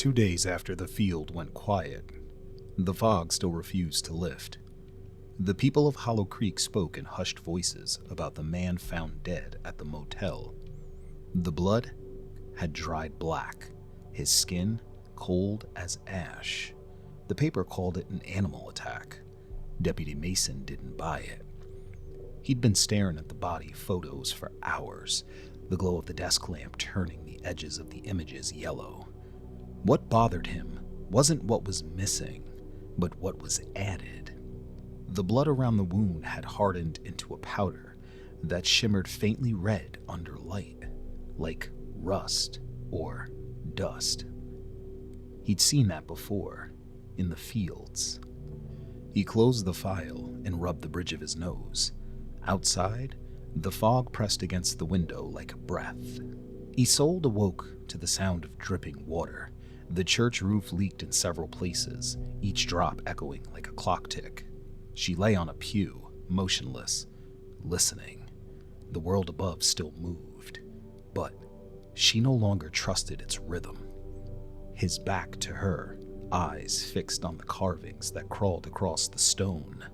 2 days after the field went quiet, the fog still refused to lift. The people of Hollow Creek spoke in hushed voices about the man found dead at the motel. The blood had dried black, his skin cold as ash. The paper called it an animal attack. Deputy Mason didn't buy it. He'd been staring at the body photos for hours, the glow of the desk lamp turning the edges of the images yellow. What bothered him wasn't what was missing, but what was added. The blood around the wound had hardened into a powder that shimmered faintly red under light, like rust or dust. He'd seen that before, in the fields. He closed the file and rubbed the bridge of his nose. Outside, the fog pressed against the window like a breath. Isolde awoke to the sound of dripping water. The church roof leaked in several places, each drop echoing like a clock tick. She lay on a pew, motionless, listening. The world above still moved, but she no longer trusted its rhythm. His back to her, eyes fixed on the carvings that crawled across the stone.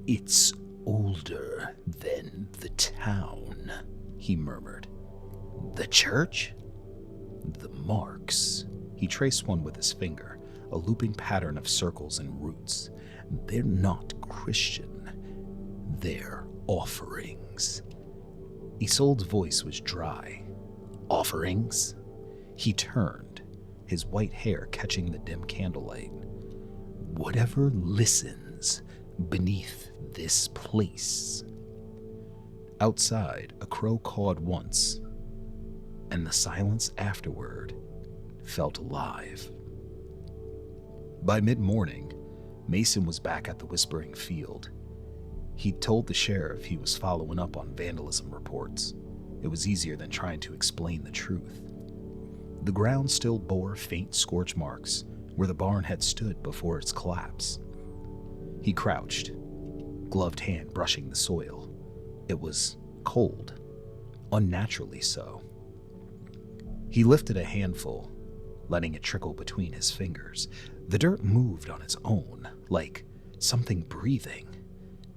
"It's older than the town," he murmured. "The church?" "The marks." He traced one with his finger, a looping pattern of circles and roots. "They're not Christian. They're offerings." Isolde's voice was dry. "Offerings?" He turned, his white hair catching the dim candlelight. "Whatever listens beneath this place." Outside, a crow cawed once, and the silence afterward felt alive. By mid-morning, Mason was back at the Whispering Field. He'd told the sheriff he was following up on vandalism reports. It was easier than trying to explain the truth. The ground still bore faint scorch marks where the barn had stood before its collapse. He crouched, gloved hand brushing the soil. It was cold, unnaturally so. He lifted a handful, letting it trickle between his fingers. The dirt moved on its own, like something breathing.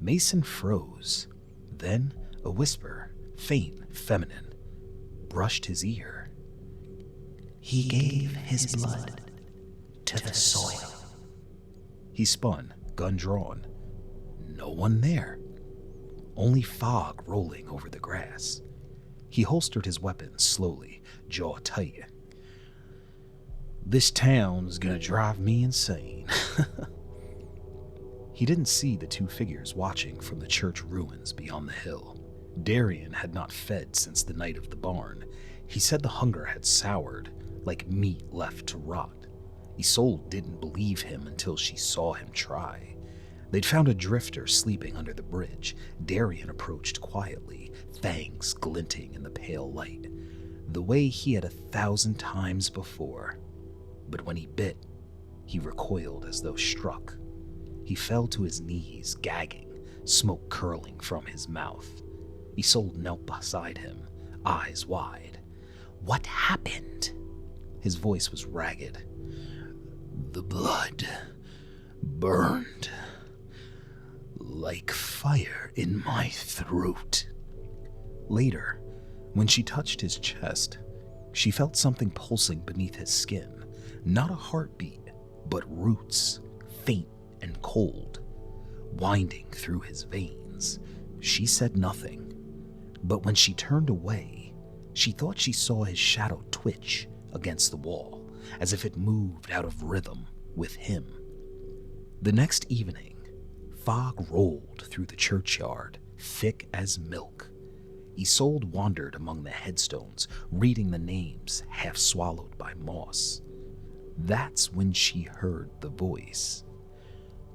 Mason froze. Then a whisper, faint, feminine, brushed his ear. "He gave his blood to the soil." He spun, gun drawn. No one there. Only fog rolling over the grass. He holstered his weapon slowly, jaw tight. "This town's gonna drive me insane." He didn't see the two figures watching from the church ruins beyond the hill. Darian had not fed since the night of the barn. He said the hunger had soured, like meat left to rot. Isolde didn't believe him until she saw him try. They'd found a drifter sleeping under the bridge. Darian approached quietly, fangs glinting in the pale light, the way he had 1,000 times before. But when he bit, he recoiled as though struck. He fell to his knees, gagging, smoke curling from his mouth. Isolde knelt beside him, eyes wide. "What happened?" His voice was ragged. "The blood burned like fire in my throat." Later, when she touched his chest, she felt something pulsing beneath his skin. Not a heartbeat, but roots, faint and cold, winding through his veins. She said nothing, but when she turned away, she thought she saw his shadow twitch against the wall, as if it moved out of rhythm with him. The next evening, fog rolled through the churchyard, thick as milk. Isolde wandered among the headstones, reading the names half swallowed by moss. That's when she heard the voice.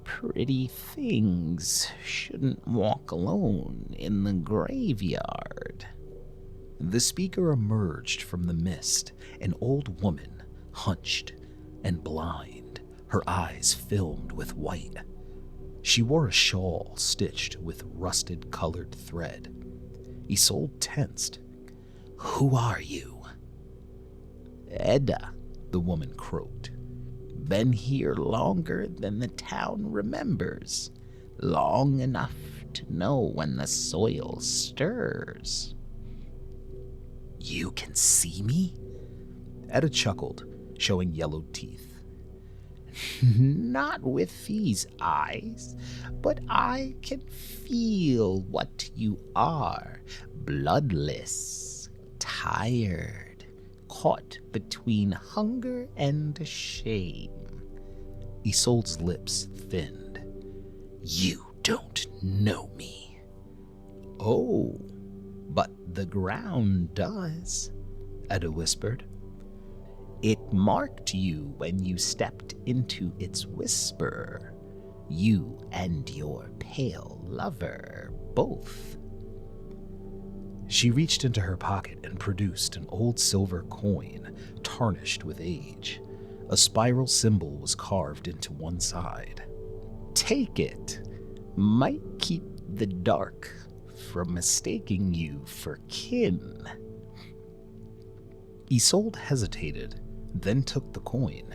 "Pretty things shouldn't walk alone in the graveyard." The speaker emerged from the mist, an old woman, hunched and blind, her eyes filmed with white. She wore a shawl stitched with rusted-colored thread. Isolde tensed. "Who are you?" "Edda," the woman croaked. Been here longer than the town remembers. Long enough to know when the soil stirs. You can see me? Etta chuckled, showing yellowed teeth. Not with these eyes, but I can feel what you are. Bloodless, tired, caught between hunger and shame. Isolde's lips thinned. You don't know me. Oh, But the ground does, Etta whispered. It marked you when you stepped into its whisper. You and your pale lover, both. She reached into her pocket and produced an old silver coin, tarnished with age. A spiral symbol was carved into one side. Take it. Might keep the dark from mistaking you for kin. Isolde hesitated, then took the coin.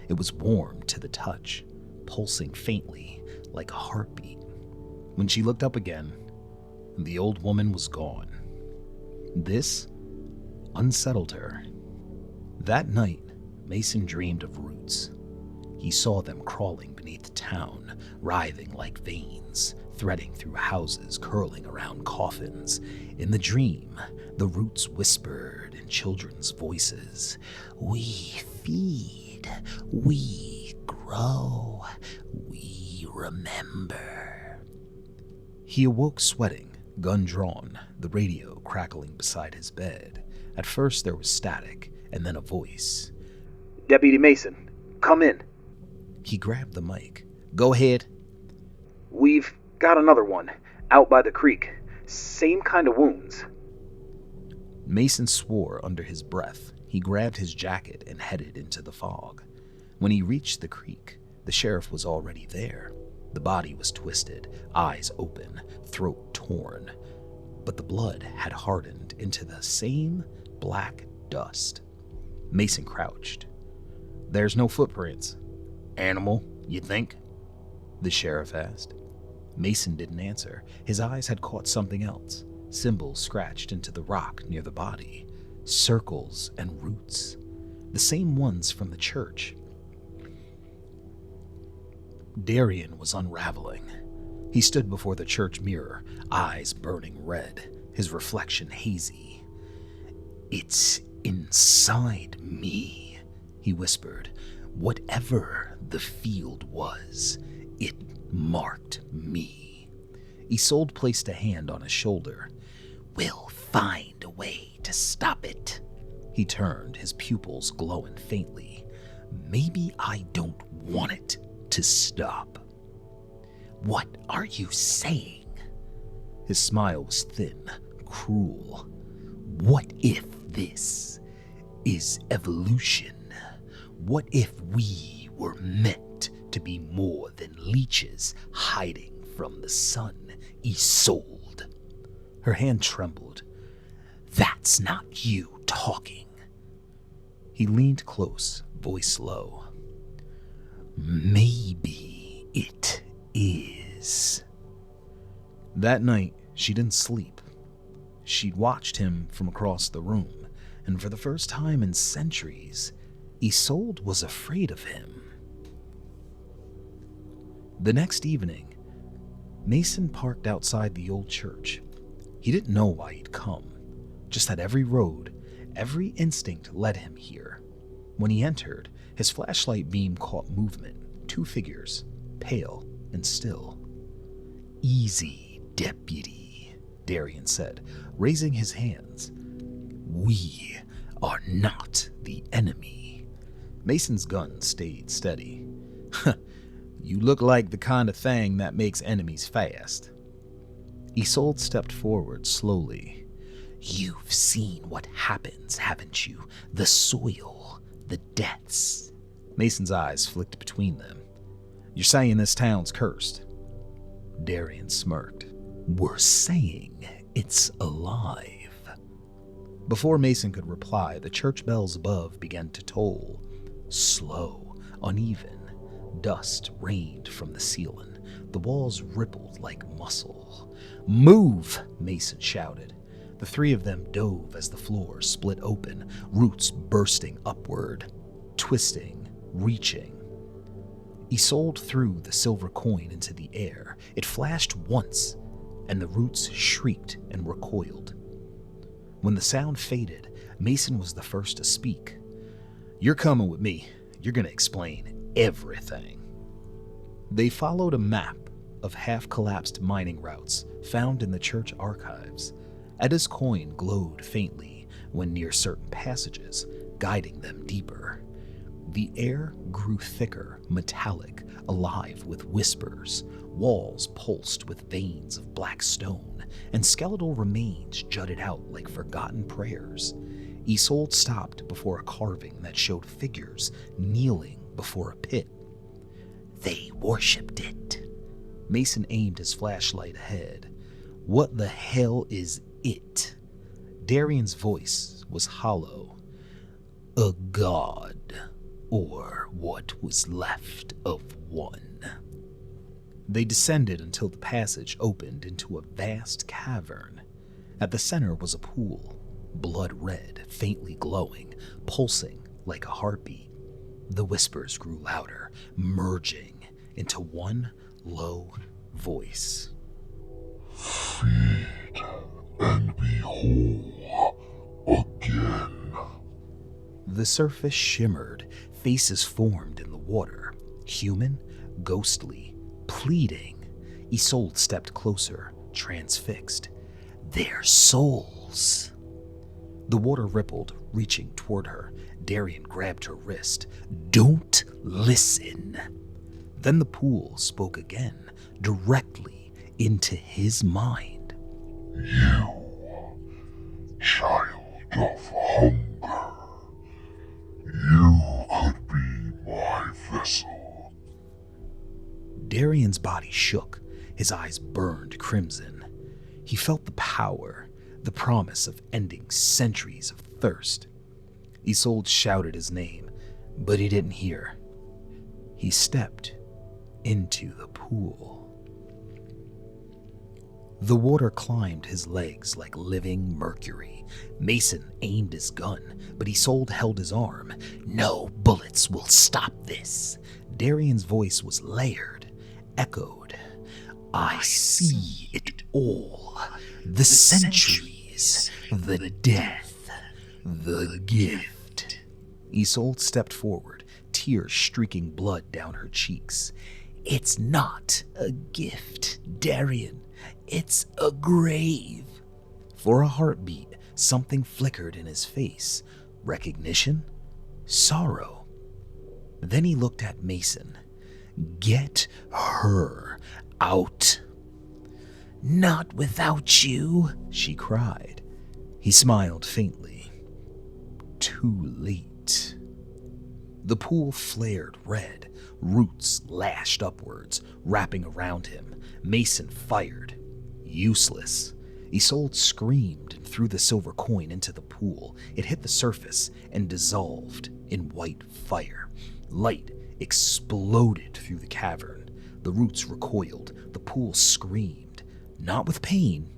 It was warm to the touch, pulsing faintly like a heartbeat. When she looked up again, the old woman was gone. This unsettled her. That night, Mason dreamed of roots. He saw them crawling beneath the town, writhing like veins, threading through houses, curling around coffins. In the dream, the roots whispered in children's voices, We feed, we grow, we remember. He awoke sweating, gun drawn, the radio crackling beside his bed. At first there was static, and then a voice. Deputy Mason, come in. He grabbed the mic. Go ahead. We've got another one, out by the creek. Same kind of wounds. Mason swore under his breath. He grabbed his jacket and headed into the fog. When he reached the creek, the sheriff was already there. The body was twisted, eyes open, throat torn. But the blood had hardened into the same black dust. Mason crouched. There's no footprints. Animal, you think? The sheriff asked. Mason didn't answer. His eyes had caught something else. Symbols scratched into the rock near the body. Circles and roots. The same ones from the church. Darian was unraveling. He stood before the church mirror, eyes burning red, his reflection hazy. It's inside me, he whispered. Whatever the field was, it marked me. Isolde placed a hand on his shoulder. We'll find a way to stop it. He turned, his pupils glowing faintly. Maybe I don't want it to stop. What are you saying? His smile was thin, cruel. What if this is evolution? What if we were meant to be more than leeches hiding from the sun, Isolde? Her hand trembled. That's not you talking. He leaned close, voice low. Maybe it is. That night, she didn't sleep. She'd watched him from across the room, and for the first time in centuries, Isolde was afraid of him. The next evening, Mason parked outside the old church. He didn't know why he'd come, just that every road, every instinct led him here. When he entered, his flashlight beam caught movement, two figures, pale and still. Easy, deputy, Darian said, raising his hands. We are not the enemy. Mason's gun stayed steady. You look like the kind of thing that makes enemies fast. Isolde stepped forward slowly. You've seen what happens, haven't you? The soil, the deaths. Mason's eyes flicked between them. You're saying this town's cursed? Darian smirked. We're saying it's alive. Before Mason could reply, the church bells above began to toll. slow, uneven. Dust rained from the ceiling. The walls rippled like muscle. "Move!" Mason shouted. The three of them dove as the floor split open, roots bursting upward, twisting, reaching. Isolde threw the silver coin into the air. It flashed once, and the roots shrieked and recoiled. When the sound faded, Mason was the first to speak. "You're coming with me. You're going to explain everything." They followed a map of half-collapsed mining routes found in the church archives. Edda's coin glowed faintly when near certain passages, guiding them deeper. The air grew thicker, metallic, alive with whispers. Walls pulsed with veins of black stone, and skeletal remains jutted out like forgotten prayers. Isolde stopped before a carving that showed figures kneeling before a pit. "They worshipped it." Mason aimed his flashlight ahead. "What the hell is it?" Darian's voice was hollow. "A god, or what was left of one." They descended until the passage opened into a vast cavern. At the center was a pool, blood red, faintly glowing, pulsing like a heartbeat. The whispers grew louder, merging into one low voice. "Feed and be whole again." The surface shimmered, faces formed in the water, human, ghostly, pleading. Isolde stepped closer, transfixed. "Their souls." The water rippled, reaching toward her. Darian grabbed her wrist. "Don't listen." Then the pool spoke again, directly into his mind. "You, child of hunger, you could be my vessel." Darian's body shook. His eyes burned crimson. He felt the power, the promise of ending centuries of thirst. Isolde shouted his name, but he didn't hear. He stepped into the pool. The water climbed his legs like living mercury. Mason aimed his gun, but Isolde held his arm. "No bullets will stop this." Darian's voice was layered, echoed. "I see it all. The centuries, the death, the gift." Isolde stepped forward, tears streaking blood down her cheeks. "It's not a gift, Darian. It's a grave." For a heartbeat, something flickered in his face. Recognition? Sorrow. Then he looked at Mason. "Get her out." "Not without you," she cried. He smiled faintly. Too late. The pool flared red. Roots lashed upwards, wrapping around him. Mason fired. Useless. Isolde screamed and threw the silver coin into the pool. It hit the surface and dissolved in white fire. Light exploded through the cavern. The roots recoiled. The pool screamed, not with pain,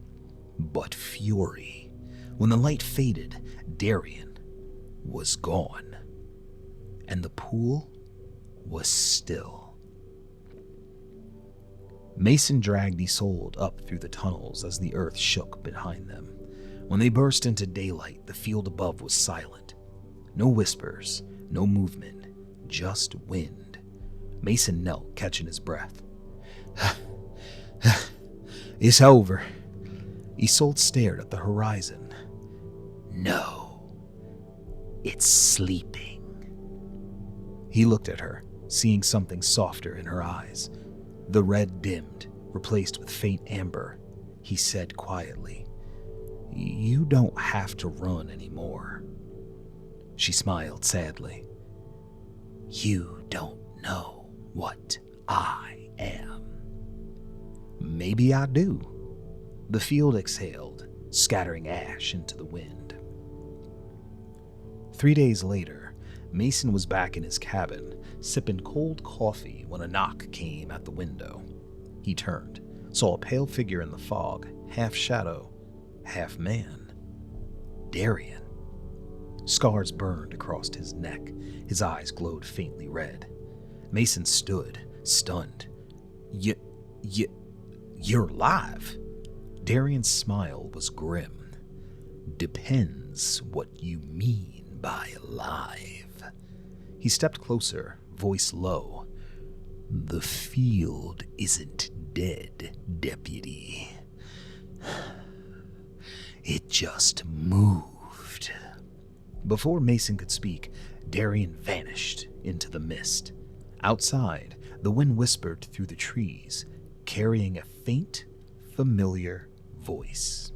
but fury. When the light faded, Darian was gone, and the pool was still. Mason dragged Isolde up through the tunnels as the earth shook behind them. When they burst into daylight, the field above was silent. No whispers, no movement, just wind. Mason knelt, catching his breath. "It's over." Isolde stared at the horizon. "No, it's sleeping." He looked at her, seeing something softer in her eyes. The red dimmed, replaced with faint amber. He said quietly, "You don't have to run anymore." She smiled sadly. "You don't know what I am." "Maybe I do." The field exhaled, scattering ash into the wind. 3 days later, Mason was back in his cabin, sipping cold coffee when a knock came at the window. He turned, saw a pale figure in the fog, half shadow, half man. Darian. Scars burned across his neck. His eyes glowed faintly red. Mason stood, stunned. You're alive? Darian's smile was grim. Depends what you mean by alive. He stepped closer, voice low. The field isn't dead, Deputy. It just moved. Before Mason could speak, Darian vanished into the mist. Outside, the wind whispered through the trees, carrying a faint, familiar voice.